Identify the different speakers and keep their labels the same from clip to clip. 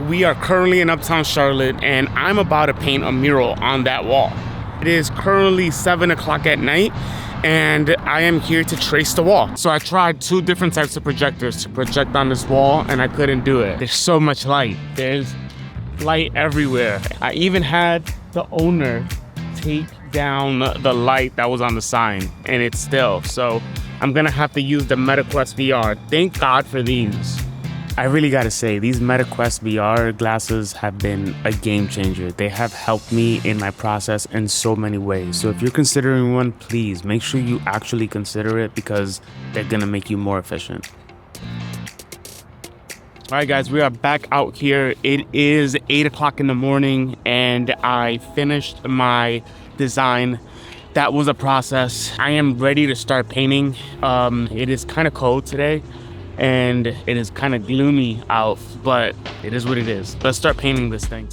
Speaker 1: We are currently in Uptown Charlotte and I'm about to paint a mural on that wall. It is currently 7 o'clock at night and I am here to trace the wall. So I tried 2 different types of projectors to project on this wall and I couldn't do it. There's so much light. There's light everywhere. I even had the owner take down the light that was on the sign and it's still. So I'm gonna have to use the MetaQuest VR. Thank God for these. I really gotta say, these MetaQuest VR glasses have been a game changer. They have helped me in my process in so many ways. So if you're considering one, please make sure you actually consider it because they're gonna make you more efficient. All right, guys, we are back out here. It is 8 o'clock in the morning and I finished my design. That was a process. I am ready to start painting. It is kind of cold today and it is kind of gloomy out, but it is what it is. Let's start painting this thing.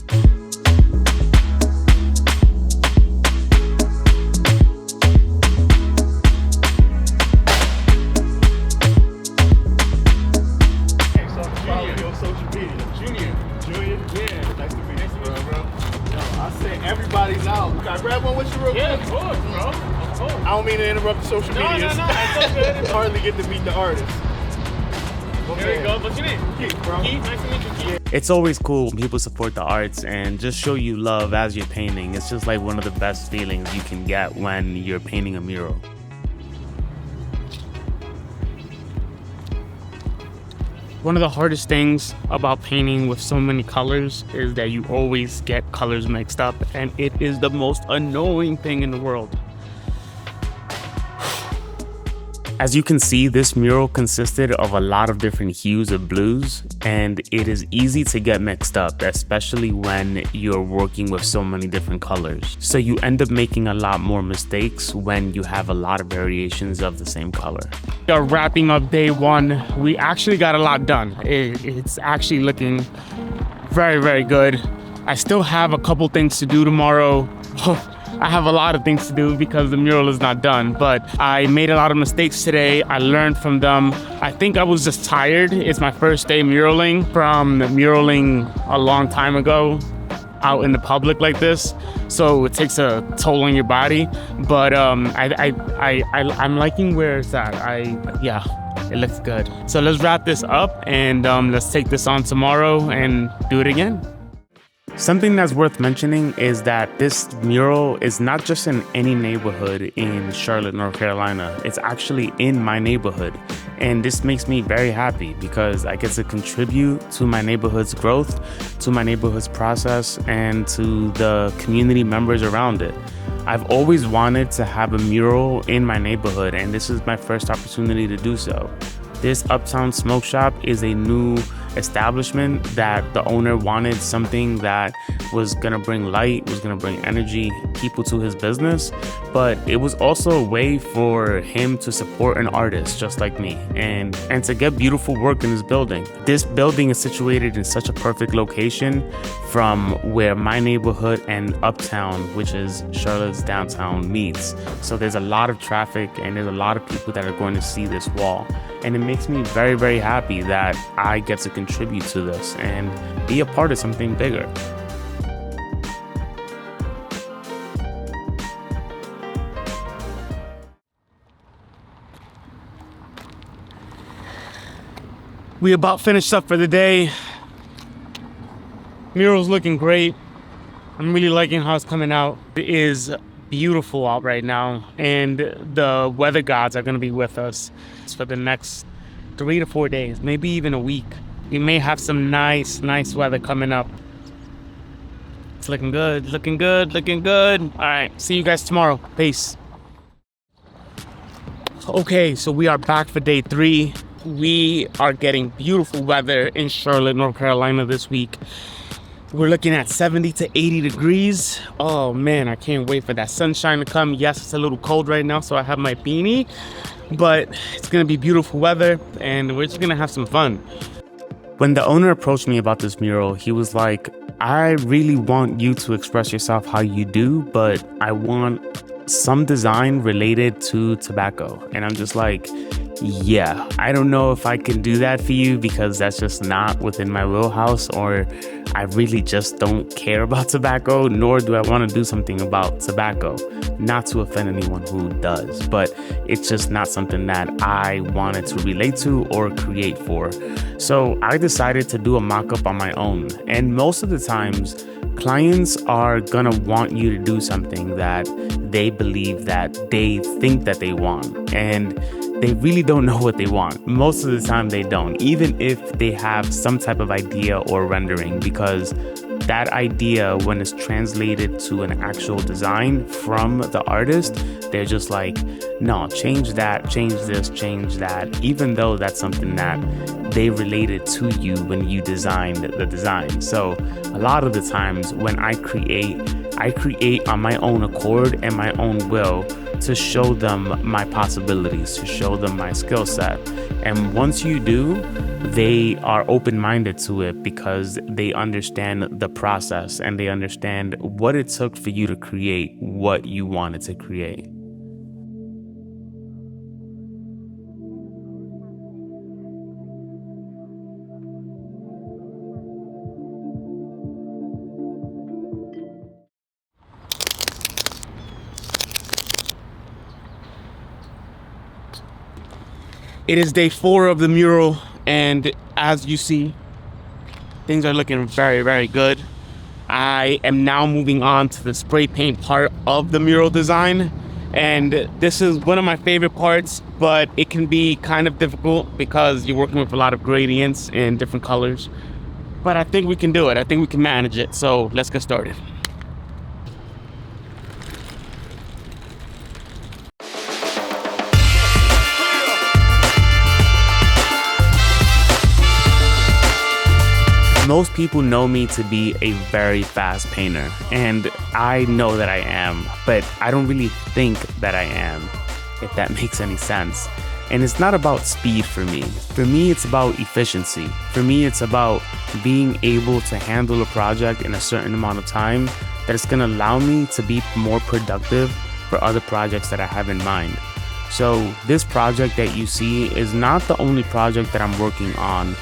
Speaker 2: Everybody's out. Can I grab one with you real quick?
Speaker 1: Yeah, of course, bro. Of course.
Speaker 2: I don't mean to interrupt the social medias.
Speaker 1: No, it's okay.
Speaker 2: I hardly get to meet the artists.
Speaker 1: There you go. What's your name?
Speaker 2: Keith, bro.
Speaker 1: Keith, nice to meet you, Keith.
Speaker 3: It's always cool when people support the arts and just show you love as you're painting. It's just like one of the best feelings you can get when you're painting a mural.
Speaker 1: One of the hardest things about painting with so many colors is that you always get colors mixed up, and it is the most annoying thing in the world.
Speaker 3: As you can see, this mural consisted of a lot of different hues of blues, and it is easy to get mixed up, especially when you're working with so many different colors. So you end up making a lot more mistakes when you have a lot of variations of the same color.
Speaker 1: We are wrapping up day 1. We actually got a lot done. It's actually looking very, very good. I still have a couple things to do tomorrow. I have a lot of things to do because the mural is not done, but I made a lot of mistakes today. I learned from them. I think I was just tired. It's my first day muraling from muraling a long time ago out in the public like this. So it takes a toll on your body, but I'm liking where it's at. Yeah, it looks good. So let's wrap this up and let's take this on tomorrow and do it again.
Speaker 3: Something that's worth mentioning is that this mural is not just in any neighborhood in Charlotte, North Carolina. It's actually in my neighborhood. And this makes me very happy because I get to contribute to my neighborhood's growth, to my neighborhood's process, and to the community members around it. I've always wanted to have a mural in my neighborhood, and this is my first opportunity to do so. This Uptown Smoke Shop is a new establishment that the owner wanted something that was gonna bring light, was gonna bring energy, people to his business, but it was also a way for him to support an artist just like me and to get beautiful work in this building. This building is situated in such a perfect location from where my neighborhood and Uptown, which is Charlotte's downtown, meets. So there's a lot of traffic and there's a lot of people that are going to see this wall. And it makes me very, very happy that I get to contribute to this and be a part of something bigger.
Speaker 1: We about finished up for the day. Mural's looking great. I'm really liking how it's coming out. It is beautiful out right now, and the weather gods are gonna be with us for the next 3 to 4 days, maybe even a week. We may have some nice weather coming up. It's looking good, looking good, looking good. All right, see you guys tomorrow. Peace. Okay, so we are back for day 3. We are getting beautiful weather in Charlotte, North Carolina this week. We're looking at 70 to 80 degrees. Oh man, I can't wait for that sunshine to come. Yes, it's a little cold right now, so I have my beanie, but it's gonna be beautiful weather and we're just gonna have some fun.
Speaker 3: When the owner approached me about this mural, he was like, I really want you to express yourself how you do, but I want some design related to tobacco. And I'm just like, yeah, I don't know if I can do that for you because that's just not within my wheelhouse, or I really just don't care about tobacco, nor do I want to do something about tobacco. Not to offend anyone who does, but it's just not something that I wanted to relate to or create for. So I decided to do a mock-up on my own. And most of the times, clients are gonna want you to do something that they believe that they think that they want. And they really don't know what they want. Most of the time they don't, even if they have some type of idea or rendering, because that idea, when it's translated to an actual design from the artist, they're just like, no, change that, change this, change that, even though that's something that they related to you when you designed the design. So a lot of the times when I create on my own accord and my own will to show them my possibilities, to show them my skill set. And once you do, they are open-minded to it because they understand the process and they understand what it took for you to create what you wanted to create.
Speaker 1: It is day 4 of the mural, and as you see, things are looking very, very good. I am now moving on to the spray paint part of the mural design, and this is one of my favorite parts, but it can be kind of difficult because you're working with a lot of gradients and different colors. But I think we can do it. I think we can manage it. So let's get started.
Speaker 3: Most people know me to be a very fast painter, and I know that I am, but I don't really think that I am, if that makes any sense. And it's not about speed for me. For me, it's about efficiency. For me, it's about being able to handle a project in a certain amount of time that is going to allow me to be more productive for other projects that I have in mind. So this project that you see is not the only project that I'm working on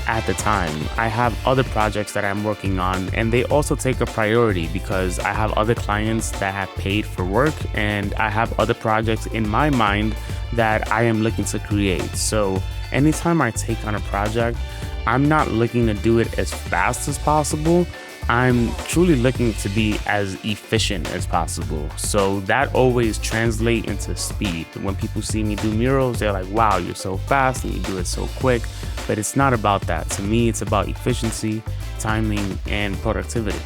Speaker 3: at the time. I have other projects that I'm working on, and they also take a priority because I have other clients that have paid for work, and I have other projects in my mind that I am looking to create. So anytime I take on a project, I'm not looking to do it as fast as possible. I'm truly looking to be as efficient as possible. So that always translates into speed. When people see me do murals, they're like, wow, you're so fast and you do it so quick. But it's not about that. To me, it's about efficiency, timing, and productivity.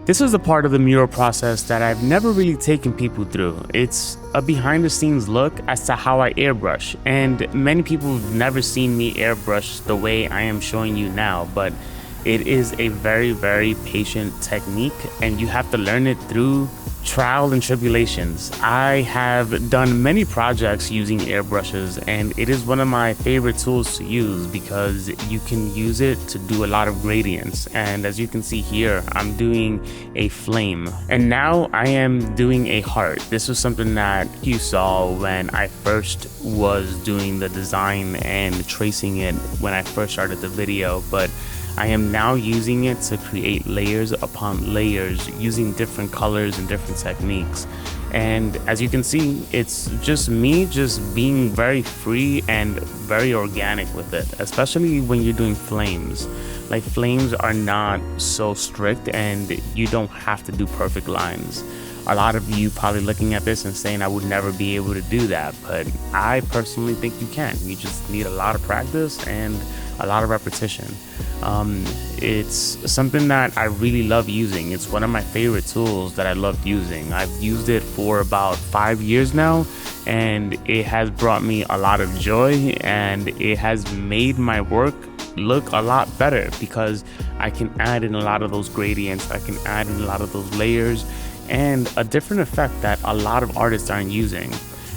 Speaker 3: This is a part of the mural process that I've never really taken people through. It's a behind the scenes look as to how I airbrush. And many people have never seen me airbrush the way I am showing you now, but it is a very, very patient technique, and you have to learn it through trial and tribulations. I have done many projects using airbrushes, and it is one of my favorite tools to use because you can use it to do a lot of gradients. And as you can see here, I'm doing a flame, and now I am doing a heart. This was something that you saw when I first was doing the design and tracing it when I first started the video, but I am now using it to create layers upon layers using different colors and different techniques. And as you can see, it's just me just being very free and very organic with it, especially when you're doing flames. Like, flames are not so strict and you don't have to do perfect lines. A lot of you probably looking at this and saying I would never be able to do that, but I personally think you can. You just need a lot of practice and a lot of repetition. It's something that I really love using. It's one of my favorite tools that I love using. I've used it for about 5 years now, and it has brought me a lot of joy, and it has made my work look a lot better because I can add in a lot of those gradients, I can add in a lot of those layers, and a different effect that a lot of artists aren't using.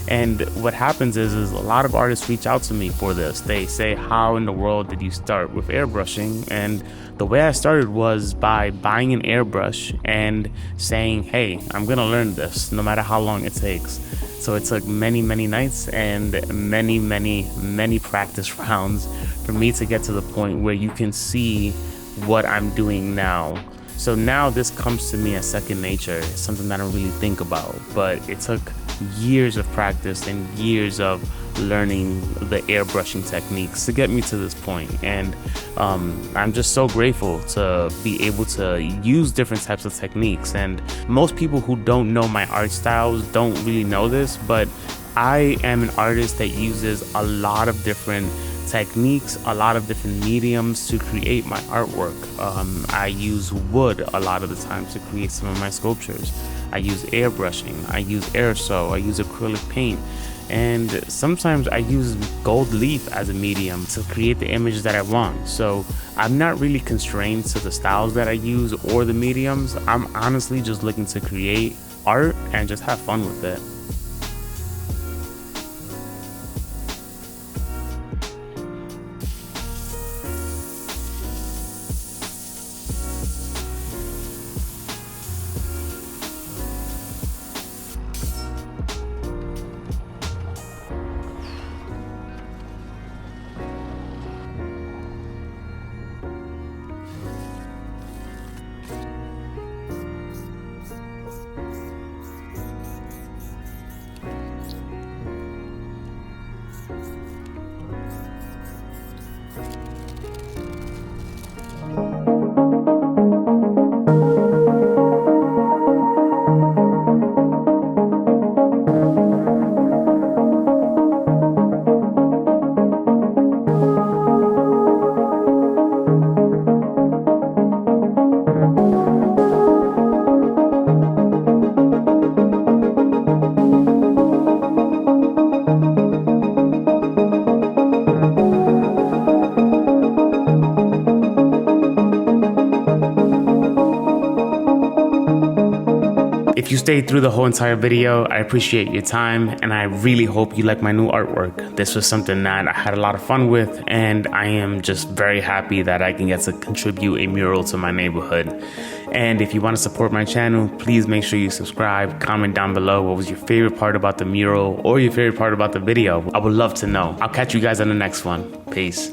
Speaker 3: And what happens is a lot of artists reach out to me for this. They say, how in the world did you start with airbrushing? And the way I started was by buying an airbrush and saying, hey, I'm gonna learn this no matter how long it takes. So it took many nights and many practice rounds for me to get to the point where you can see what I'm doing now. So now this comes to me as second nature. It's something that I don't really think about, but it took years of practice and years of learning the airbrushing techniques to get me to this point. And I'm just so grateful to be able to use different types of techniques. And most people who don't know my art styles don't really know this, but I am an artist that uses a lot of different techniques, a lot of different mediums to create my artwork. I use wood a lot of the time to create some of my sculptures. I use airbrushing, I use aerosol, I use acrylic paint, and sometimes I use gold leaf as a medium to create the image that I want. So I'm not really constrained to the styles that I use or the mediums. I'm honestly just looking to create art and just have fun with it. If you stayed through the whole entire video, I appreciate your time, and I really hope you like my new artwork. This was something that I had a lot of fun with, and I am just very happy that I can get to contribute a mural to my neighborhood. And if you want to support my channel, please make sure you subscribe, comment down below what was your favorite part about the mural or your favorite part about the video. I would love to know. I'll catch you guys on the next one. Peace.